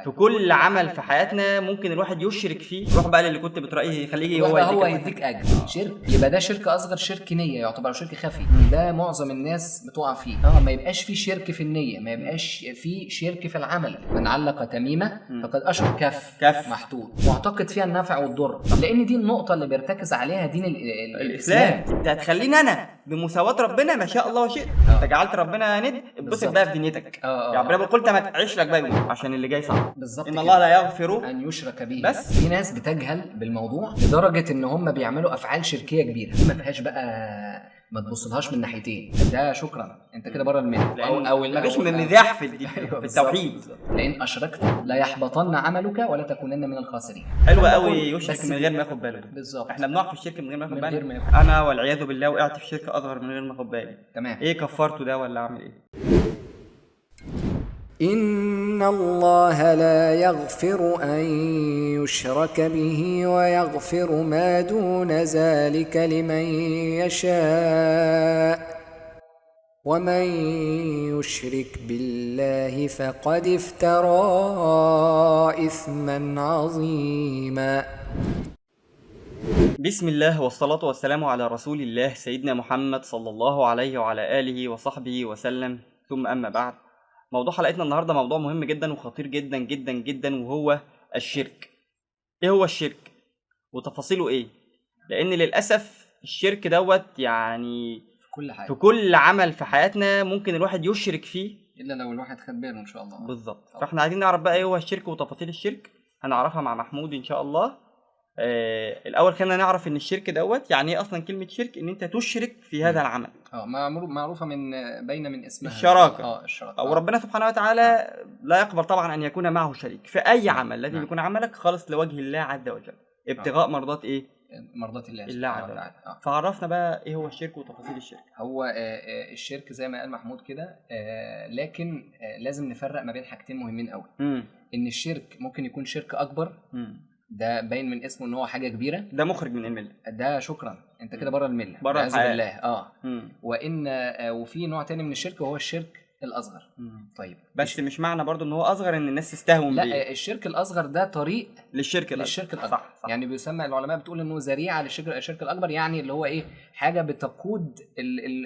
في كل عمل في حياتنا ممكن الواحد يشرك فيه. روح بقى اللي كنت بترأيه خليه هو يديك اجر. شرك يبقى ده شرك اصغر، شرك نيه يعتبر شرك خفي. ده معظم الناس بتقع فيه. ما يبقاش في شرك في النيه، ما يبقاش في شرك في العمل. من علق تميمه فقد اشرك كف محطوط معتقد فيها النفع والضر، لان دي النقطه اللي بيرتكز عليها دين الاسلام. انت هتخليني انا بمساواه ربنا ما شاء الله وشئت. انت جعلت ربنا ند، اتبسط بقى في دنيتك. يا ربنا قلت ما تعيش لك بقى عشان اللي جاي صعب. بالظبط. ان الله لا يغفر ان يشرك به. بس في ناس بتجهل بالموضوع لدرجه ان هم بيعملوا افعال شركيه كبيره ما فيهاش بقى، ما تبصلهاش من ناحيتين. ده شكرا انت كده بره المله، او ما فيش من مزاح في التوحيد. لان اشركت لا يحبطن عملك ولا تكونن من الخاسرين. حلوه قوي يشرك من غير ما ياخد باله. بالظبط. احنا بنقع في الشرك من غير ما ناخد بالنا. انا والعياذ بالله وقعت في شرك اصغر من غير ما اخد بالي. تمام. ايه كفرته ده ولا اعمل ايه؟ إن الله لا يغفر أن يشرك به ويغفر ما دون ذلك لمن يشاء ومن يشرك بالله فقد افترى إثما عظيما. بسم الله والصلاة والسلام على رسول الله سيدنا محمد صلى الله عليه وعلى آله وصحبه وسلم، ثم أما بعد. موضوع حلقتنا النهاردة موضوع مهم جدا وخطير جدا جدا جدا، وهو الشرك. ايه هو الشرك وتفاصيله ايه؟ لان للأسف الشرك دوت يعني في كل عمل في حياتنا ممكن الواحد يشرك فيه، الا لو الواحد خد باله ان شاء الله. بالظبط. فاحنا عايزين نعرف بقى ايه هو الشرك وتفاصيل الشرك، هنعرفها مع محمود ان شاء الله. الاول خلينا نعرف ان الشرك دوت يعني ايه اصلا. كلمه شرك ان انت تشرك في هذا العمل. معروفه من اسمها الشراكه. وربنا سبحانه وتعالى لا يقبل طبعا ان يكون معه شريك في اي عمل. لازم يكون عملك خالص لوجه الله عز وجل، ابتغاء مرضات ايه؟ مرضات الله عز وجل. فعرفنا بقى ايه هو الشرك وتفاصيل الشرك. هو الشرك زي ما قال محمود كده، لكن لازم نفرق ما بين حاجتين مهمين قوي. ان الشرك ممكن يكون شرك اكبر، ده باين من اسمه ان هو حاجه كبيره، ده مخرج من المله، ده شكرا انت كده بره المله، بره بالله. وان وفي نوع تاني من الشرك وهو الشرك الاصغر. طيب بس مش معنى برضو ان هو اصغر ان الناس تستهون بيه. لا، الشرك الاصغر ده طريق للشرك الاكبر. صح. يعني بيسمى العلماء بتقول انه ذريعه للشرك الاكبر، يعني اللي هو ايه، حاجه بتقود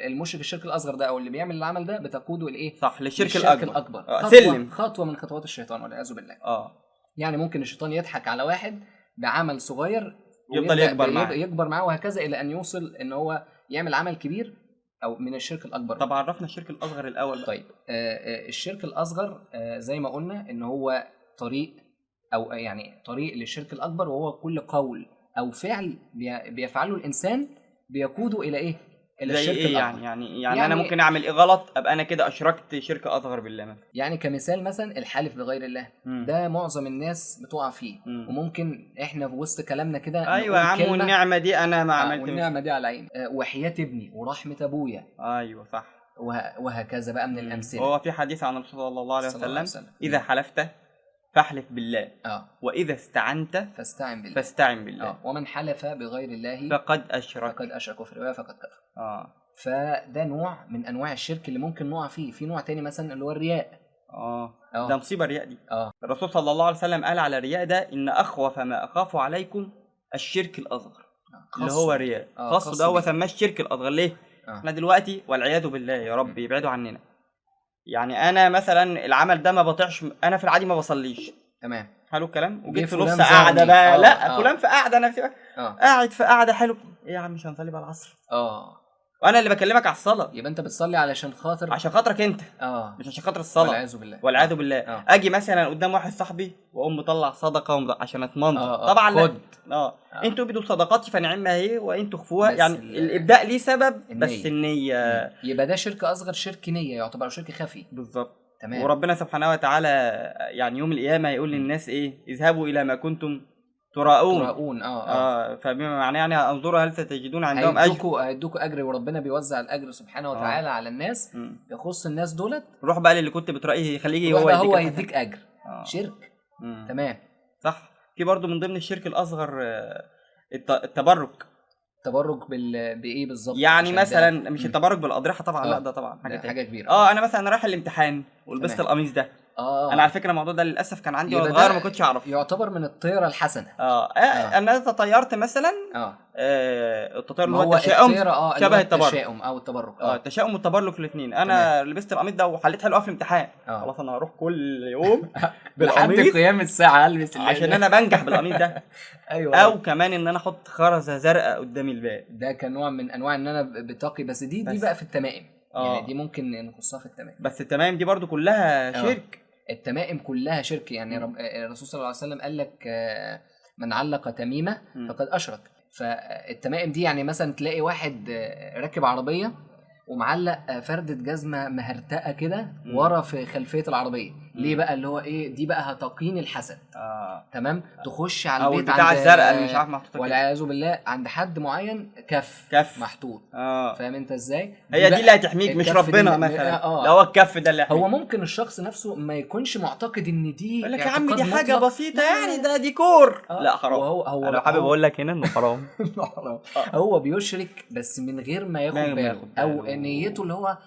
المشرك الشرك الاصغر ده او اللي بيعمل العمل ده بتقوده لايه؟ صح، للشرك الاكبر. سلم خطوه من خطوات الشيطان والعياذ بالله. يعني ممكن الشيطان يضحك على واحد بعمل صغير يفضل يكبر معاه وهكذا الى ان يوصل ان هو يعمل عمل كبير او من الشرك الاكبر. طب عرفنا الشرك الاصغر الاول. طيب الشرك الاصغر زي ما قلنا ان هو طريق، او يعني طريق للشرك الاكبر، وهو كل قول او فعل بيفعله الانسان بيقوده الى ايه؟ الى الشرك الاكبر. يعني انا ممكن اعمل ايه غلط ابقى انا كده اشركت شرك اصغر بالله مثلا. يعني كمثال مثلا الحلف بغير الله، ده معظم الناس بتقع فيه. وممكن احنا في وسط كلامنا كده ايوه يا عم، والنعمه دي انا ما عملتش، والنعمه دي على عيني، وحياة ابني ورحمه ابويا. ايوه صح. وهكذا بقى من الامثله. هو في حديث عن الرسول صلى الله عليه وسلم اذا حلفت فاحلف بالله، واذا استعنت فاستعن بالله. ومن حلف بغير الله فقد اشرك، وفي روايه فقد كفر. فده نوع من انواع الشرك اللي ممكن نقع فيه. في نوع تاني مثلا اللي هو الرياء. ده مصيبه الرياء دي. الرسول صلى الله عليه وسلم قال على الرياء ده ان اخوف ما اخاف عليكم الشرك الاصغر، اللي هو الرياء. خاص ده هو سماه الشرك الاصغر. ليه؟ احنا دلوقتي والعياذ بالله يا رب يبعدوا عننا. يعني انا مثلا العمل ده ما بطيعش، انا في العادي ما بصليش. تمام، حلو الكلام. وجيت في نص قاعده بقى لا فلان في قاعده، انا قاعد في قاعده حلو. ايه يا عم مش هنصلي بقى العصر؟ وانا اللي بكلمك على الصلاه. يبقى انت بتصلي عشان خاطرك انت، مش عشان خاطر الصلاه. والعياذ بالله. اجي مثلا قدام واحد صاحبي واقوم مطلع صدقه عشان اتمنظر. طبعا لا. انتوا بدوا صدقاتي فنعمها هي وان تخفوها. يعني الابداء ليه سبب، بس النيه. يبقى ده شرك اصغر، شرك نيه يعتبر شرك خفي. بالظبط. تمام. وربنا سبحانه وتعالى يعني يوم القيامه يقول للناس ايه؟ اذهبوا الى ما كنتم تراؤون. فبما معناه يعني انظروا هل ستجدون عندهم اجر. هيدوكوا اجر، وربنا بيوزع الاجر سبحانه وتعالى على الناس. يخص الناس دولت. روح بقى اللي كنت بترأيه خليه هو يديك اجر. شرك. تمام. صح. في برضو من ضمن الشرك الاصغر التبرك. بايه بالظبط؟ يعني مثلا مش التبرك بالاضرحه طبعا. لا ده طبعا حاجه كبيره. انا مثلا رايح الامتحان ولبست القميص ده. انا على فكره الموضوع ده للاسف كان عندي وانا يبقى صغير ده ما كنتش اعرفه. يعتبر من الطيره الحسنه. انا تطيرت مثلا. التطير اللي ما هو هو التشاؤم الطيره شبه التبرك. التشاؤم او التبرك. التشاؤم والتبرك الاثنين. انا لبست القميص ده وحليت حلو في الامتحان. خلاص انا هروح كل يوم لحد بالقميص قيام الساعه البس عشان انا بنجح بالقميص ده. ايوه. او كمان ان انا احط خرزه زرقاء قدامي الباب. ده كان نوع من انواع ان انا بتقي، بس دي بقى في التمائم. يعني دي ممكن نخصها في التمائم. بس التمائم دي برضو كلها شرك. التمائم كلها شرك. يعني الرسول صلى الله عليه وسلم قال لك من علق تميمه فقد اشرك. فالتمائم دي يعني مثلا تلاقي واحد راكب عربيه ومعلق فردة جزمة مهرتقة كده ورا في خلفية العربية. ليه بقى؟ اللي هو ايه دي بقى هتقين الحسد. تمام. تخش على البيت بتاع الزرقاء اللي مش عارف محطوط والعياذ بالله عند حد معين كف محطوط. فاهم انت ازاي؟ هي دي اللي هتحميك مش ربنا مثلا. ده هو الكف ده اللي هو ممكن الشخص نفسه ما يكونش معتقد ان دي يقول لك يا عم دي حاجة بسيطة يعني ده ديكور. لا حرام. هو انا حابب اقول لك هنا انه حرام. هو بيشرك بس من غير ما ياخد باله، او نيته اللي هو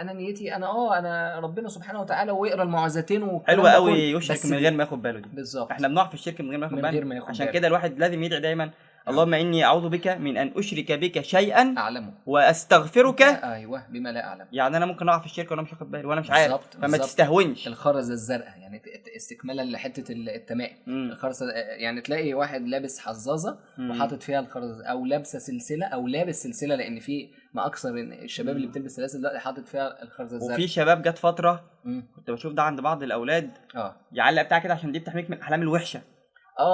انا نيتي انا ربنا سبحانه وتعالى، ويقرا المعوذتين حلوه قوي يشرك من غير ما ياخد باله دي. بالظبط. احنا بنقع في الشرك من غير ما ياخد باله. عشان كده الواحد لازم يدعي دايما اللهم اني اعوذ بك من ان اشرك بك شيئا اعلمه واستغفرك ايوه بما لا اعلم. يعني انا ممكن اقع في الشرك وانا مش واخد بالي وانا مش عارف. فما تستهونش. الخرزه الزرقاء يعني استكمالا لحته التمائم. الخرزه يعني تلاقي واحد لابس حظاظه وحاطط فيها الخرزه، او لابسه سلسله، او لابس سلسله، لان في ما اكثر الشباب اللي بتلبس سلاسل دلوقتي حاطط فيها الخرزه الزرقاء. وفي شباب جت فتره كنت بشوف ده عند بعض الاولاد يعلق بتاع كده عشان دي بتحميك من الاحلام الوحشه.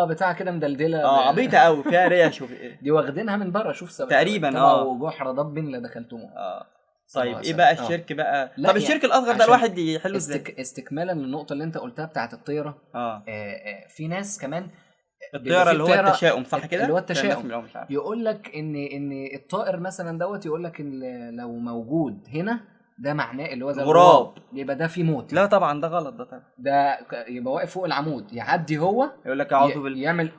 بتاع كده مدلدله عبيطه قوي فيها ريش دي واخدينها من بره. شوف سبب تقريبا وجحر ضب لا دخلتموه. طيب ايه بقى الشرك بقى؟ طب الشرك الاصغر ده الواحد يحله ازاي؟ استكمالا للنقطه اللي انت قلتها بتاعه الطيره. في ناس كمان الطيره اللي هو التشاؤم صح كده؟ اللي هو التشاؤم يقول لك ان الطائر مثلا دوت يقول لك ان لو موجود هنا ده معناه اللي هو زي غراب يبقى ده في موت. لا طبعا ده غلط. ده طبعا ده يبقى واقف فوق العمود يعدي هو يقول لك اعوذ يعمل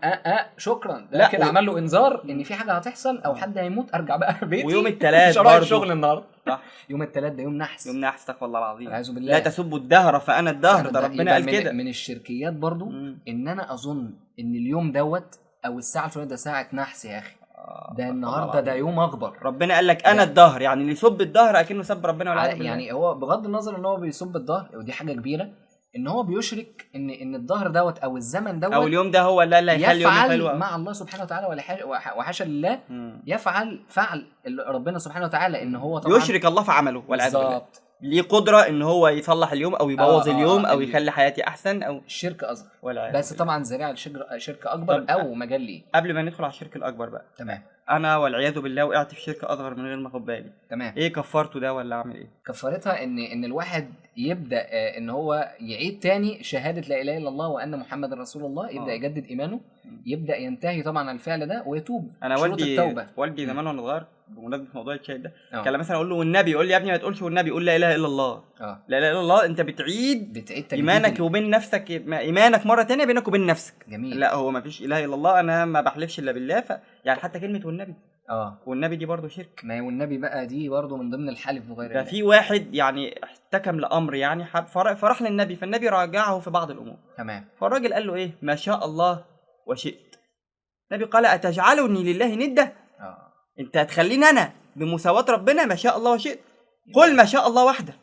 شكرا. ده كده عمل له انذار ان في حاجه هتحصل او حد هيموت. ارجع بقى بيتي. ويوم الثلاث برضه الشغل النهارده صح. يوم الثلاث ده يوم نحس. يوم نحس استغفر الله العظيم. والعياذ بالله. لا تسبوا الدهر فانا الدهر. ده ربنا قال كده. من الشركيات برضو ان انا اظن ان اليوم دوت او الساعه الفلانيه ده ساعه نحس يا اخي. ده النهارده ده يوم اخبر. ربنا قال لك انا الدهر، يعني اللي يسب الدهر اكنه سب ربنا ولا يعني هو بغض النظر ان هو بيسب الدهر ودي حاجه كبيره، ان هو بيشرك ان الدهر دوت او الزمن دوت او اليوم ده هو اللي هيخلي يوم حلو مع الله سبحانه وتعالى وحاشا لله يفعل ربنا سبحانه وتعالى ان هو طبعا يشرك الله في عمله والعياذ بالله. ليه قدره ان هو يصلح اليوم او يبوظ اليوم او يخلي حياتي احسن او الشرك اصغر بس طبعا ذريعه لشرك اكبر او مجال ليه. قبل ما ندخل على الشرك الاكبر بقى تمام انا والعياذ بالله وقعت في شرك اصغر من غير ما اخد بالي. تمام. ايه كفارته ده ولا اعمل ايه؟ كفارتها ان الواحد يبدا ان هو يعيد تاني شهاده لا اله الا الله وان محمد رسول الله. يبدا يجدد ايمانه. يبدا ينتهي طبعا عن الفعل ده ويتوب. انا والدي زمان وانا صغير بمناسبه موضوع الشاي ده كان مثلا اقول له والنبي يقول لي يا ابني ما تقولش والنبي قول لا اله الا الله. لا اله الا الله انت بتعيد ايمانك وبين نفسك ايمانك مره ثانيه بينك وبين نفسك. جميل. لا هو ما فيش اله الا الله انا ما بحلفش الا بالله يعني حتى كلمه والنبي والنبي دي برضو شرك. ما والنبي بقى دي برضو من ضمن الحلف وغيره. ده في واحد يعني احتكم لامر يعني فراح للنبي فالنبي راجعه في بعض الامور. تمام. فالراجل قال له ايه ما شاء الله وشئت. النبي قال اتجعلني لله نده. انت هتخليني انا بمساواة ربنا ما شاء الله وشئت. قل ما شاء الله وحده.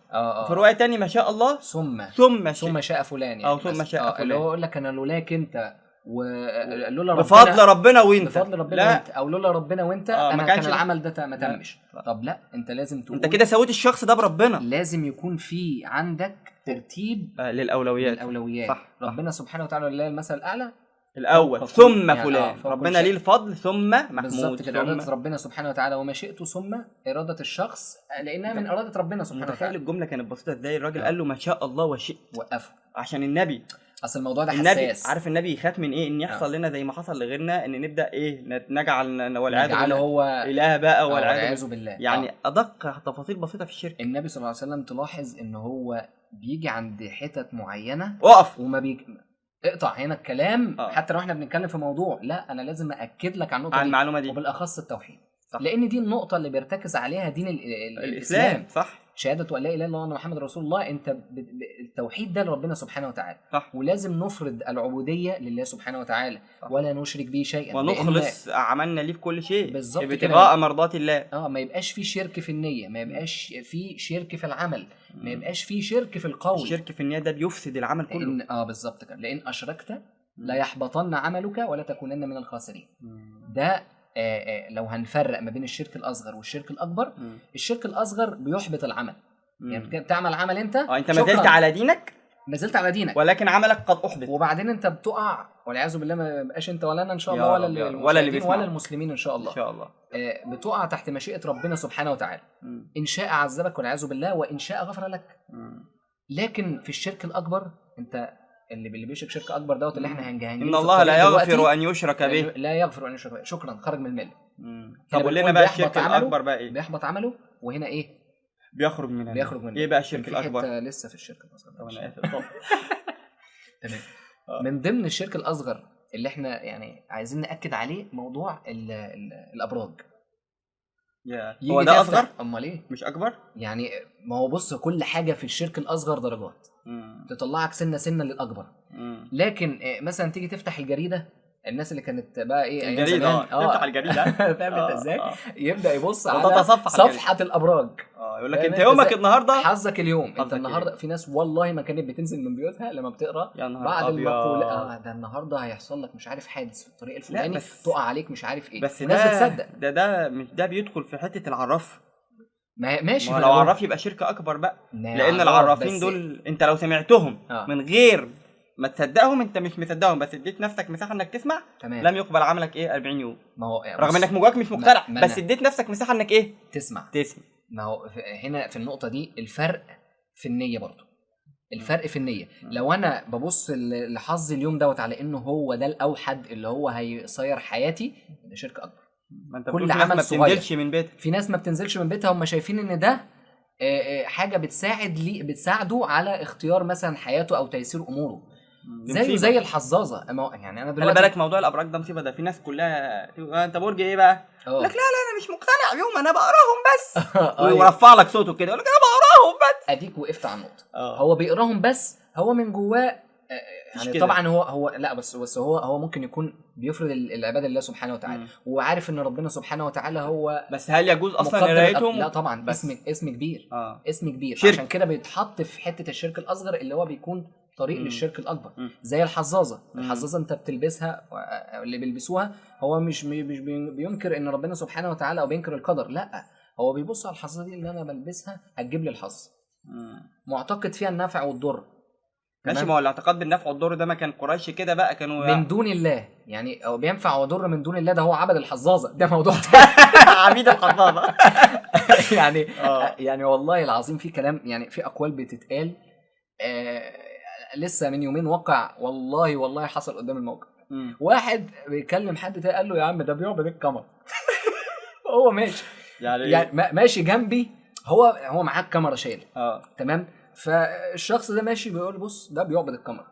في روايه تاني ما شاء الله ثم شاء فلان يعني. او ثم شاء فلان اللي هو يقول لك انا لولاك انت ولولا ربنا بفضل ربنا وانت بفضل ربنا وانت او لولا ربنا وانت انا كان العمل ده ما تمش. طب لا انت لازم تقول انت كده سويت الشخص ده بربنا. لازم يكون في عندك ترتيب للاولويات. صح. ربنا سبحانه وتعالى لله المثل الاعلى الاول ثم يعني فلان. ربنا ليه الفضل ثم محمود. بالظبط كده. اراده ربنا سبحانه وتعالى وما شئت ثم اراده الشخص لانها من اراده ربنا سبحانه وتعالى. تخيل الجمله كانت بسيطه ازاي. الراجل قال له ما شاء الله وشئت وقفه عشان النبي. اصل الموضوع ده حساس. عارف النبي يخاف من ايه؟ ان يحصل لنا زي ما حصل لغيرنا ان نبدا ايه نجعل والعياذ بالله هو اله بقى والعياذ بالله. يعني ادق تفاصيل بسيطه في الشرك. النبي صلى الله عليه وسلم تلاحظ ان هو بيجي عند حتت معينه وقف وما اقطع هنا الكلام. حتى لو احنا بنتكلم في موضوع لا انا لازم اكد لك على المعلومه دي وبالاخص التوحيد. صح. لان دي النقطه اللي بيرتكز عليها دين الاسلام. صح. شهاده ان لا اله الا الله وان محمد رسول الله، انت التوحيد ده لربنا سبحانه وتعالى، صح. ولازم نفرض العبوديه لله سبحانه وتعالى، ولا نشرك به شيئا، ونخلص عملنا ليه في كل شيء بالظبط ابتغاء مرضات الله. ما يبقاش في شرك في النيه، ما يبقاش في شرك في العمل، ما يبقاش في شرك في القول. الشرك في النيه ده بيفسد العمل كله. بالظبط كده، لان اشركت لا يحبطن عملك ولا تكونن من الخاسرين. ده لو هنفرق ما بين الشرك الاصغر والشرك الاكبر، الشرك الاصغر بيحبط العمل. يعني بتعمل عمل انت انت ما زلت على دينك، ما زلت على دينك، ولكن عملك قد احبط، وبعدين انت بتقع والعياذ بالله، ما يبقاش انت ولا انا ان شاء الله ولا اللي ولا المسلمين ان شاء الله، ان شاء الله بتقع تحت مشيئة ربنا سبحانه وتعالى. ان شاء عذبك والعياذ بالله، وان شاء غفر لك. لكن في الشرك الاكبر، انت اللي بيشرك شرك اكبر دوت اللي احنا هنجهنجين ان الله لا يغفر ان يشرك به، لا يغفر ان يشرك به. شكرا، خرج من المله. طب قول لنا بقى الشرك الاكبر بقى ايه؟ بيحبط عمله، وهنا ايه؟ بيخرج من ايه بقى الشرك الاكبر؟ لسه في الشرك الاصغر. تمام. من ضمن الشرك الاصغر اللي احنا يعني عايزين ناكد عليه موضوع الابراج. هو ده اصغر؟ امال ايه؟ مش اكبر؟ يعني ما هو بص، كل حاجه في الشرك الاصغر درجات، تطلعك سنه سنه للاكبر. لكن مثلا تيجي تفتح الجريده، الناس اللي كانت بقى ايه الجريده تفتح الجريده فاهم انت ازاي؟ يبدا يبص على صفحه الابراج، يقول لك انت يومك النهارده، حظك اليوم، انت النهارده. في ناس والله ما كانت بتنزل من بيوتها لما بتقرا بعد المقوله ده النهارده هيحصل لك مش عارف حادث في الطريق الفلاني، تقع عليك مش عارف ايه، بس الناس بتصدق. ده مش ده بيدخل في حته العراف. ماشي، لو عراف يبقى شركه اكبر بقى، لان العرافين دول انت لو سمعتهم من غير ما تصدقهم، انت مش مصدقهم، بس اديت نفسك مساحه انك تسمع، لم يقبل عملك 40 يوم. ما هو رغم انك جواك مش مقتنع، بس اديت نفسك مساحه انك تسمع. ما هو هنا في النقطه دي الفرق في النيه برضو، الفرق في النيه. لو انا ببص لحظ اليوم دوت على انه هو ده الاوحد اللي هو هيصير حياتي، ده شرك اكبر. كل عمل صغير من بيتها، في ناس ما بتنزلش من بيتها، هم شايفين ان ده حاجه بتساعده على اختيار مثلا حياته او تيسير اموره، زي الحظاظه. يعني انا دلوقتي خلي بالك موضوع الابراج ده مصيبه. ده في ناس كلها انت برج ايه بقى؟ يقول لك لا انا مش مقتنع بيهم، انا بقراهم بس. ويرفع لك صوته كده يقول لك انا بقراهم بس. اديك وقفت على النقطه. هو بيقراهم بس، هو من جواه يعني طبعا هو لا بس هو ممكن يكون بيفرض العباده لله سبحانه وتعالى، وعارف ان ربنا سبحانه وتعالى هو. بس هل يجوز اصلا قرايتهم؟ لا طبعا، اسم كبير. اسم كبير، عشان كده بيتحط في حته الشرك الاصغر اللي هو بيكون طريق للشرك الاكبر. زي الحظاظه. الحظاظه انت بتلبسها، اللي بيلبسوها هو مش بينكر ان ربنا سبحانه وتعالى او بينكر القدر، لا هو بيبص على الحظاظه دي اللي انا بلبسها هتجيب لي الحظ، معتقد فيها النفع والضر. ماشي، ما هو الاعتقاد بالنفع والضر ده ما كان قريش كده بقى، كانوا من دون الله، يعني هو بينفع ويضر من دون الله، ده هو عبد الحظاظه، ده موضوع عبيد الحظاظه. يعني والله العظيم في كلام، يعني في اقوال بتتقال. لسه من يومين وقع، والله حصل قدام الموقع. واحد بيكلم حد تاني قال له يا عم ده بيعبد القمر. هو ماشي يعني ماشي جنبي، هو معاه الكاميرا شايل. تمام. فالشخص ده ماشي بيقول بص ده بيعبد القمر.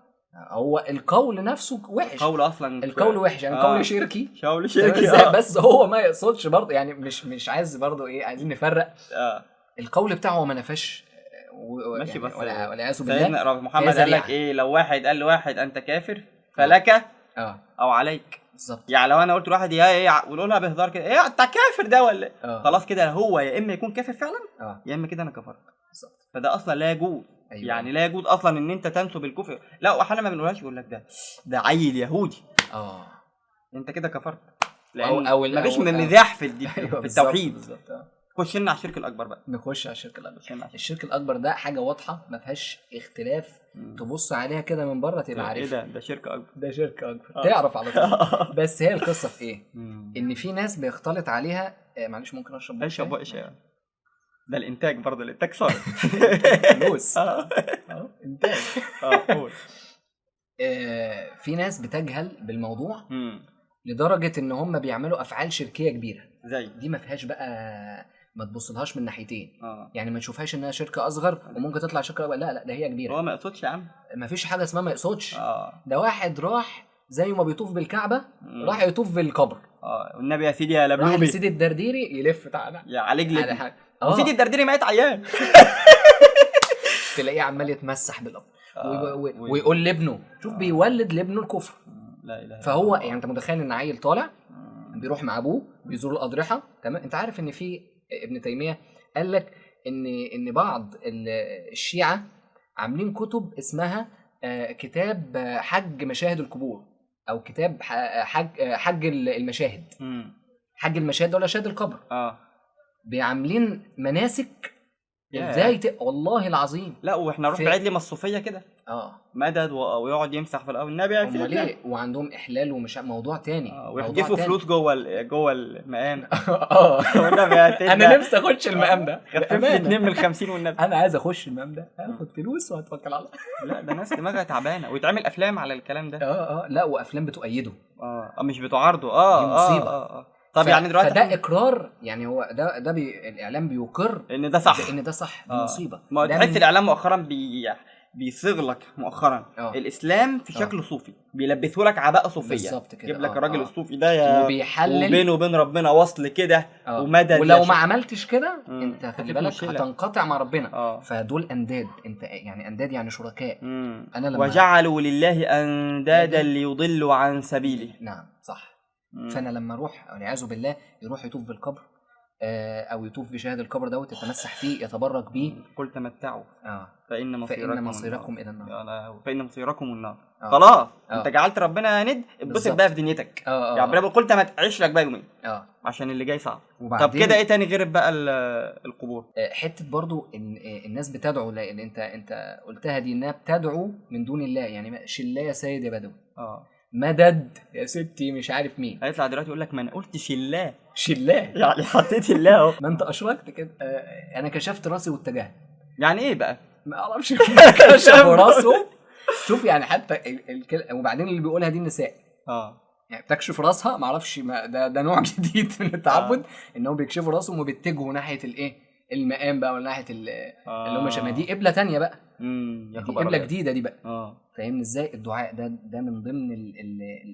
هو القول نفسه وحش، القول وحش، يعني قول شركي. بس هو ما يقصدش برضه، يعني مش عايز برضه ايه، عايزين نفرق. القول بتاعه ما نفاش ماشي، يعني بس ولا يعوذ بالله. محمد قال لك ايه؟ لو واحد قال لواحد انت كافر فلك او عليك. بالظبط. يعني لو انا قلت لواحد ونقولها بهزار كده ايه انت كافر ده ولا خلاص كده هو يا اما يكون كافر فعلا يا اما كده انا كفرت. بالظبط. فده اصلا لا يجوز. يعني لا يجوز اصلا ان انت تنسب الكفر. لا، واحنا ما بنقولهاش، يقول لك ده عيل يهودي انت كده كفرت، لان مفيش مزاح في التوحيد. خش لنا على الشرك الاكبر بقى. نخش على الشرك الاكبر. الشرك الاكبر ده حاجه واضحه ما فيهاش اختلاف. تبص عليها كده من بره تبقى عارف ايه ده شرك اكبر، ده شرك اكبر. تعرف على طول. بس هي القصه في ايه؟ ان في ناس بيختلط عليها. معلش ممكن اشرب ايش ده الانتاج برضه، الانتاج صار فلوس. انتاج. في ناس بتجهل بالموضوع لدرجه ان هم بيعملوا افعال شركيه كبيره. زي دي ما فيهاش بقى، ما تبصلهاش من ناحيتين. يعني ما تشوفهاش انها شركه اصغر وممكن تطلع شركه أكبر. لا ده هي كبيره. هو ما يقصدش يا عم، ما فيش حاجه اسمها ما يقصدش. ده واحد راح زي ما بيطوف بالكعبه راح يطوف بالقبر. والنبي يا سيدي يا لبلوبي راح لسيدي الدرديري يلف تعالى يا عليك وسيدي الدرديري مات عيان. تلاقيه عمال يتمسح بالأرض آه. ويقول لابنه، شوف بيولد لابنه الكفر. لا اله الا فهو الله. يعني انت متخيل ان عيل طالع بيروح مع ابوه بيزور الاضرحه، تمام؟ انت عارف ان في ابن تيميه قال لك ان بعض الشيعه عاملين كتب اسمها كتاب حج مشاهد القبور، او كتاب حج المشاهد. حج المشاهد ده ولا شاهد القبر. بيعملين مناسك ازاي والله العظيم. لا واحنا نروح بعيد ليه الصوفيه كده مدد ويقعد يمسح في الاول النبي امال ليه، وعندهم احلال ومش موضوع تاني. ويحدفوا فلوس جوه المقام. انا نفسي اخش المقام ده، خفف لي 2 من 50 والنبي. انا عايز اخش المقام ده، هاخد فلوس وهتوكل على الله. لا ده ناس دماغها تعبانه، ويتعمل افلام على الكلام ده. لا وافلام بتؤيده مش بتعارضه. دي مصيبه. طب يعني دلوقتي فده اقرار، يعني هو ده الاعلام بيقر ان ده صح، ان ده صح. دي مصيبه. ما تحس الاعلام مؤخرا بيصيغ لك مؤخرا الاسلام في شكل صوفي، بيلبسوا لك عباءه صوفيه بالظبط كده. يجيب لك الراجل الصوفي ده وبيحلل وبينه وبين ربنا وصل كده ومدد، ولو ما عملتش كده انت خلي بالك هتنقطع مع ربنا. فدول انداد، انت يعني انداد يعني شركاء. انا لما وجعلوا لله اندادا ليضلوا عن سبيله. نعم صح. فانا لما اروح والعياذ بالله يروح يطوف بالقبر او يطوف بشاهد القبر دوت، يتمسح فيه، يتبرك بيه. قل تمتعوا فإن مصيركم الى النار. فإن مصيركم النار. خلاص انت جعلت ربنا ند، اتبسط بقى في دنيتك. يعني ربنا بيقول قلت ما تعيش لك بقى يومين عشان اللي جاي صعب. طب كده ايه تاني غير بقى القبور؟ حته برضو ان الناس بتدعو، لان انت قلتها دي، انها بتدعو من دون الله. يعني شله يا سيد يا بدوي، مدد يا ستي مش عارف مين. هيطلع دلوقتي يقول لك ما انا قلت شله يعني حطيت الله اهو. ما انت اشركت كده. انا كشفت راسي واتجهت. يعني ايه بقى؟ ما اعرفش. كشف راسه. شوف يعني حتى وبعدين اللي بيقولها دي النساء. يعني بتكشف راسها، ما اعرفش ده نوع جديد من التعبد. انهم بيكشفوا راسهم وبيتجهوا ناحيه الايه، المقام بقى، ولا ناحيه اللي هم شمال. دي قبله ثانيه بقى. دي قبله جديده دي بقى. فاهمني ازاي؟ الدعاء ده من ضمن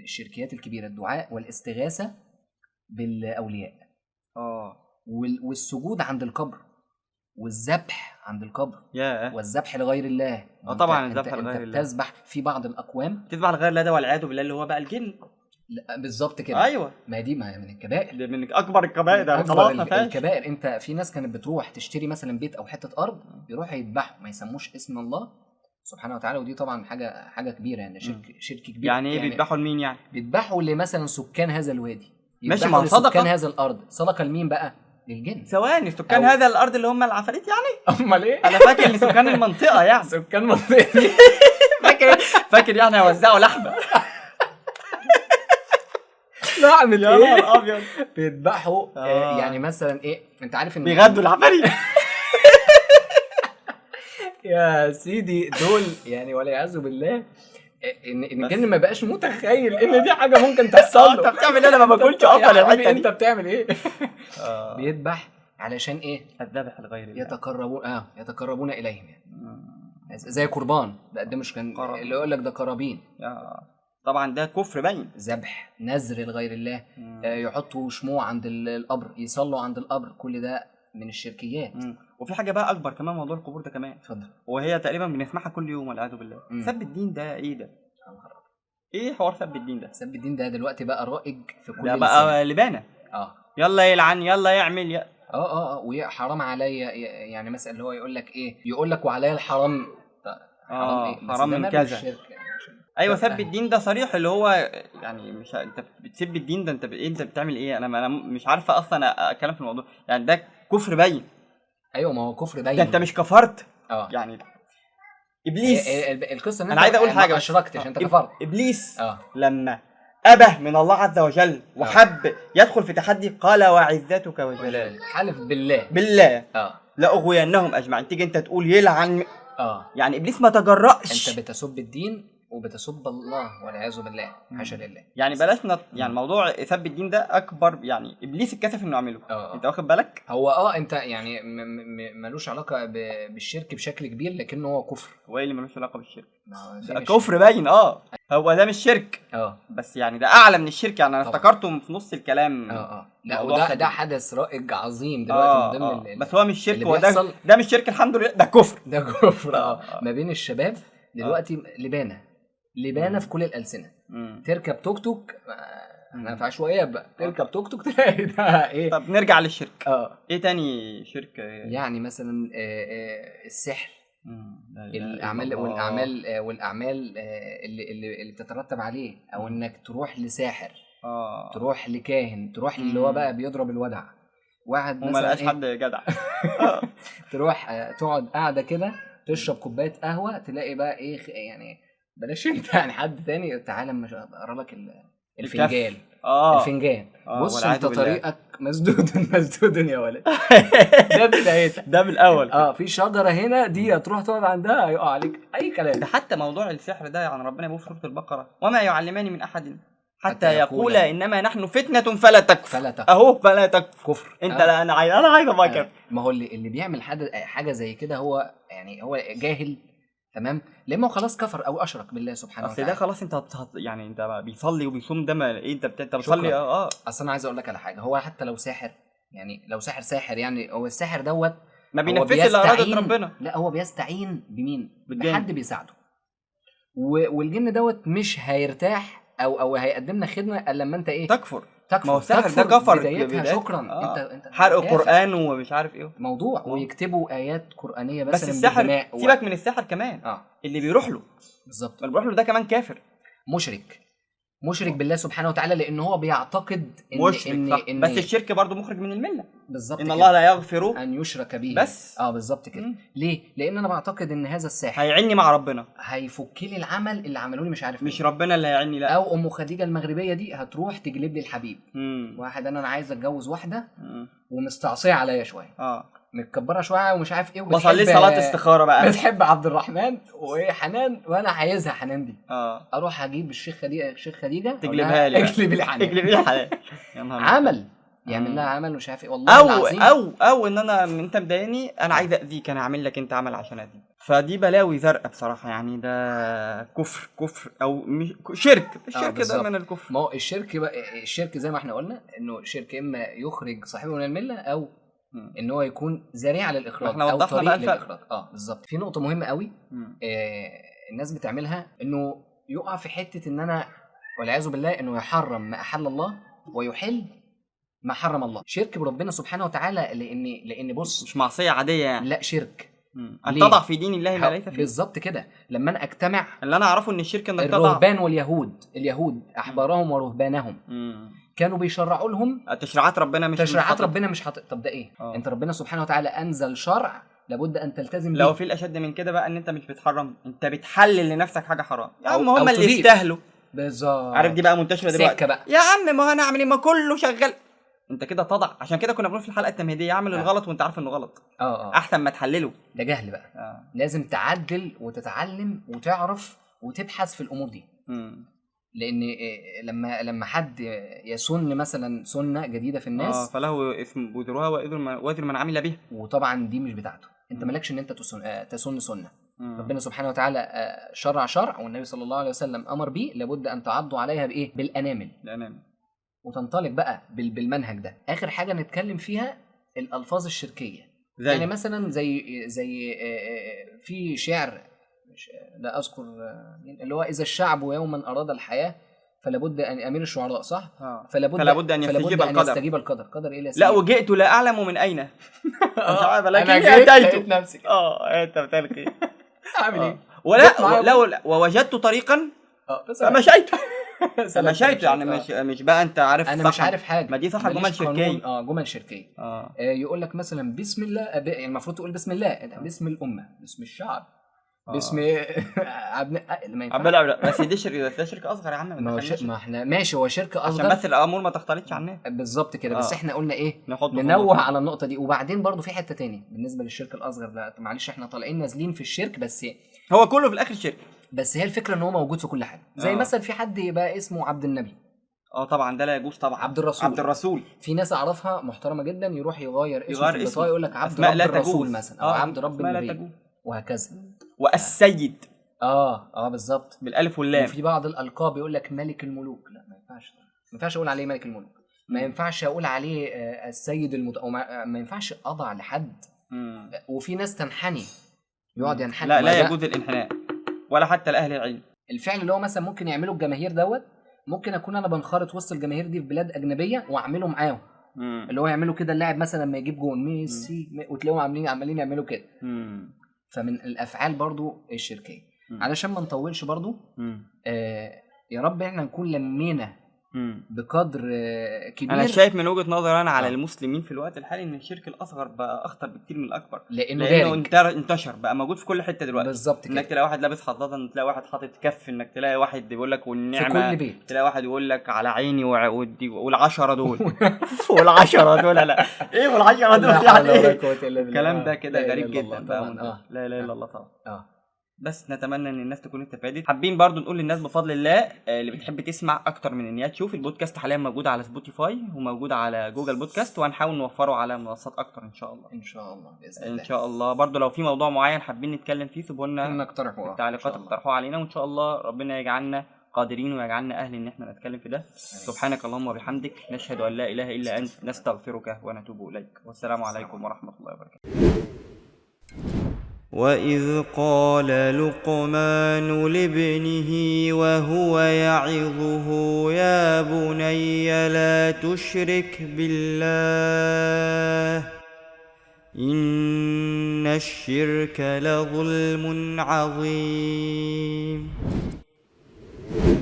الشركيات الكبيره، الدعاء والاستغاثه بالاولياء. والسجود عند القبر، والذبح عند القبر، والذبح لغير الله. طبعا الذبح لغير الله. تذبح في بعض الاقوام، تذبح لغير الله ده والعياذ بالله اللي هو بقى الجن. بالظبط كده. ايوه، ما دي من الكبائر، ده من اكبر الكبائر. ده خلاص الكبائر. انت في ناس كانت بتروح تشتري مثلا بيت او حته ارض، يروحوا يذبحوا، ما يسموش اسم الله سبحانه وتعالى. ودي طبعا حاجه كبيره، يعني شرك كبير. يعني ايه بيذبحوا لمين؟ يعني بيذبحوا لمثلا سكان هذا الوادي، ماشي، ما صدقه. سكان هذا الارض صدقه لمين بقى؟ للجن. ثواني، سكان هذا الارض اللي هم العفاريت يعني؟ امال ايه؟ انا فاكر ان سكان المنطقه يعني. سكان منطقه. فاكر يعني هيوزعوا لحمه. لا اعمل ايه؟ يا نهار ابيض. بيذبحوا يعني مثلا ايه، انت عارف ان بيغدوا العفاريت. يا سيدي دول يعني والعياذ بالله ان الجن ما بقاش متخيل ان دي حاجه ممكن تحصل له. انت بتعمل ايه؟ انا ما باكلش اصلا الحته دي. انت بتعمل ايه؟ بيذبح علشان ايه؟ الذبح لغير الله. يتقربون اليهم يعني. زي قربان بقدموا، كان اللي يقول لك ده قرابين. طبعا ده كفر باين. ذبح نذر لغير الله. يحطوا شموع عند القبر، يصلوا عند القبر، كل ده من الشركيات. وفي حاجه بقى اكبر كمان، موضوع القبور ده كمان. اتفضل. وهي تقريبا بنسمعها كل يوم والعياذ بالله. سب الدين ده ايه ده؟ ايه حوار سب الدين ده؟ سب الدين ده دلوقتي بقى رائج في كل ده بقى لبانه. يلا يلعن، يلا يعمل وحرام عليا. يعني مثلا اللي هو يقول لك ايه، يقول لك وعليا الحرام. حرام ايه؟ حرام من كذا. ايوه، سب الدين ده صريح، اللي هو يعني مش انت بتسب الدين ده، انت انت بتعمل ايه؟ انا مش عارفه اصلا اتكلم في الموضوع. يعني ده كفر باين. ايوه، ما هو كفر باين. ده انت مش كفرت. يعني ابليس. القصه ان انا عايز اقول حاجه، ما اشركتش، انت كفرت. ابليس لما ابى من الله عز وجل وحب يدخل في تحدي، قال وعزتك وجلالك، حلف بالله لاغوينهم اجمعين. تيجي انت تقول يلعن. يعني ابليس ما تجرأش. انت بتسب الدين وبتسب الله والعياذ بالله، حاشا لله. يعني بلاش يعني موضوع سب الدين ده اكبر، يعني ابليس اتكسف انه يعمله. انت واخد بالك؟ هو انت يعني ملوش علاقه بالشرك بشكل كبير، لكنه هو كفر. هو ايه اللي ملوش علاقه بالشرك؟ كفر باين. هو ده مش شرك. بس يعني ده اعلى من الشرك، يعني انا افتكرته في نص الكلام. لا، وده حدث رائج عظيم دلوقتي من ضمن بس هو مش شرك، هو ده مش شرك، الحمد لله، ده كفر. ده كفر. ما بين الشباب دلوقتي لبانه في كل الالسنه. تركب توك توك، احنا في عشوائيات بقى، تركب توك توك تلاقي ده ايه. طب نرجع للشرك. ايه تاني شرك؟ يعني مثلا السحر، الاعمال والاعمال اللي بتترتب عليه، او انك تروح لساحر، تروح لكاهن، تروح اللي هو بقى بيضرب الودع، واحد مثلا وما لقاش حد جدع. تروح تقعد قاعده كده تشرب كوبايه قهوه، تلاقي بقى ايه يعني بلاش انت يعني حد تاني، تعالى اما اقرا لك الفنجان. الفنجان. بص انت طريقك مسدود يا ولد. ده بدايتك، ده بالاول. في شجره هنا دي هتروح تقعد عندها هيقع عليك اي كلام. ده حتى موضوع السحر ده يعني ربنا يقول في سوره البقره: وما يعلمان من احد حتى يقول انما نحن فتنه فلا تكفر. فلا تكفر كفر. انت لا، انا عايز ابقى كده. ما هو اللي بيعمل حاجه زي كده هو يعني هو جاهل، تمام، لما هو خلاص كفر او اشرك بالله سبحانه وتعالى. اصل ده خلاص انت يعني انت بيصلي وبيصوم، ده ما ايه، انت بتصلي. اصل انا عايز اقول لك على حاجه، هو حتى لو ساحر، يعني لو ساحر يعني هو الساحر دوت ما بينفذش الا اراده ربنا. لا، هو بيستعين بمين؟ بحد بيساعده. والجن دوت مش هيرتاح او هيقدم لنا خدمه الا لما انت ايه؟ تكفر. ما هو السحر ده كفر بدايتها. شكرا. انت حرق قران ومش عارف ايه موضوع. ويكتبوا ايات قرانيه بس السحر سيبك من السحر كمان. اللي بيروح له بالظبط، اللي بيروح له ده كمان كافر، مشرك بالله سبحانه وتعالى، لان هو بيعتقد إن بس الشرك برضو مخرج من المله. بالظبط. ان الله لا يغفر ان يشرك به بس. بالظبط كده. ليه؟ لان انا بعتقد ان هذا الساحر هيعني مع ربنا، هيفك لي العمل اللي عملوه لي، مش عارف مش ربنا اللي هيعني. لا، او ام خديجه المغربيه دي هتروح تجلب لي الحبيب. واحد انا عايز اتجوز واحده ومستعصيه عليا شويه، متكبره شويه ومش عارف ايه، بصلي صلاه استخاره بقى، بتحب عبد الرحمن وايه حنان، وانا عايزها حنان دي. اروح اجيب الشيخ خديجه تجلبها لي، اجلب لي حنان، تجلب لي حنان. عمل يعمل لها عمل ومش عارف ايه. والله العظيم او ان انت مضايقني، انا عايز اذيك، انا هعمل لك انت عمل عشان اذيك. فدي بلاوي زرقاء بصراحه، يعني ده كفر او شرك. الشرك ده من الكفر. ما هو الشرك زي ما احنا قلنا انه الشرك اما يخرج صاحبه من المله، او ان هو يكون ذريعه للاخراج او طريق للاخراج. بالظبط. في نقطه مهمه قوي الناس بتعملها، انه يقع في حته ان انا والعياذ بالله انه يحرم ما احل الله ويحل ما حرم الله. شرك بربنا سبحانه وتعالى، لان بص، مش معصيه عاديه يعني، لا شرك. ان تضع في دين الله ما ليس فيه. بالظبط كده. لما انا اجتمع، اللي انا اعرفه ان الشرك انك تضع الرهبان واليهود احبارهم ورهبانهم كانوا بيشرعوا لهم تشريعات ربنا، مش طب ده ايه؟ انت ربنا سبحانه وتعالى انزل شرع لابد ان تلتزم لو في الاشد من كده بقى، ان انت مش بتحرم، انت بتحلل لنفسك حاجه حرام. يا عم هم اللي يستاهلوا. بالظبط. عارف دي بقى منتشره دلوقتي بقى. يا عم ما انا اعمل ايه، ما كله شغال. انت كده تضع. عشان كده كنا بنقول في الحلقه التمهيديه: اعمل الغلط وانت عارف انه غلط. احسن ما تحلله. ده جهل بقى. لازم تعدل وتتعلم وتعرف وتبحث في الامور دي. لان لما حد يسن مثلا سنه جديده في الناس، فله اسم وزرها واجر من عمل بها، وطبعا دي مش بتاعته. انت مالكش ان انت تسن سنه. ربنا سبحانه وتعالى شرع والنبي صلى الله عليه وسلم امر بيه، لابد ان تعضوا عليها بايه؟ بالانامل. وتنطلق بقى بالمنهج ده. اخر حاجه نتكلم فيها الالفاظ الشركيه. يعني مثلا زي في شعر لا اذكر اللي هو: اذا الشعب يوما اراد الحياه فلابد ان امير الشعراء، صح؟ فلابد ان يستجيب القدر. قدر ايه؟ لا، وجئت لا اعلم من اين. مش عارف، لكن اتيت نفسك. انت بتعمل ايه؟ اعمل ايه؟ ولا ووجدت طريقا فمشيت. يعني مش بقى انت عارف. انا مش عارف حاجه. ما دي صح. جمل شركيه. جمل شركيه. يقول لك مثلا بسم الله، المفروض تقول بسم الله، باسم الامه، باسم الشعب، باسم ما ينفعش. بس دي شركه اصغر يا عم. ما احنا ماشي، هو شركه اصغر عشان بس الامور ما تختلطش عنها. بالظبط كده. بس احنا قلنا ايه؟ ننوه على النقطه دي. وبعدين برضو في حته تاني بالنسبه للشرك الاصغر ده. معلش احنا طالعين نازلين في الشرك، بس هو كله في الاخر شرك. بس هي الفكره ان هو موجود في كل حاجه، زي مثلا في حد يبقى اسمه عبد النبي. طبعا ده لا يجوز طبعا. عبد الرسول. في ناس اعرفها محترمه جدا يروح يغير اسمه في البطاقه يقول لك عبد رب الرسول مثلا، او عبد رب النبي، وهكذا. والسيد بالظبط، بالالف واللام. وفي بعض الالقاب يقول لك ملك الملوك، لا ما ينفعش اقول عليه ملك الملوك، ما ينفعش اقول عليه السيد ما ينفعش اضع لحد. وفي ناس تنحني، يقعد ينحني. لا يجوز الانحناء ولا حتى لاهل العلم. الفعل اللي هو مثلا ممكن يعمله الجماهير دوت، ممكن اكون انا بنخرط وسط الجماهير دي في بلاد اجنبيه واعمله معاهم. اللي هو يعملوا كده اللاعب مثلا لما يجيب جون ميسي وتلاقيهم عمالين يعملوا كده. فمن الافعال برضو الشركيه. علشان ما نطولش برضو، يا رب احنا نكون لمينا بقدر كبير. انا شايف من وجهة نظري انا على المسلمين في الوقت الحالي ان الشرك الاصغر بقى اخطر بكتير من الاكبر، لانه انتشر بقى موجود في كل حته دلوقتي. بالظبط كده. انك تلاقي واحد لابس حضاضه، تلاقي واحد حاطط كف، انك تلاقي واحد يقول لك والنعمه في كل بيت، تلاقي واحد يقول لك على عيني والعشرة دول والعشرة دول لا ايه والعشرة دول يعني ايه الكلام ده كده غريب جدا بقى. لا اله الا الله طبعا. بس نتمنى ان الناس تكون استفادت. حابين برضو نقول للناس بفضل الله اللي بتحب تسمع اكتر من ان هي تشوف، البودكاست حاليا موجود على سبوتيفاي وموجود على جوجل بودكاست، وهنحاول نوفره على منصات اكتر ان شاء الله. ان شاء الله باذن الله. ان شاء الله. برضو لو في موضوع معين حابين نتكلم فيه سيبوا لنا نقترحوا في التعليقات، اقترحوا علينا، وان شاء الله ربنا يجعلنا قادرين ويجعلنا اهل ان احنا نتكلم في ده. سبحانك اللهم وبحمدك، نشهد ان لا اله الا انت، نستغفرك ونتوب اليك، والسلام عليكم ورحمه الله وبركاته. وإذ قال لقمان لابنه وهو يعظه يا بني لا تشرك بالله إن الشرك لظلم عظيم.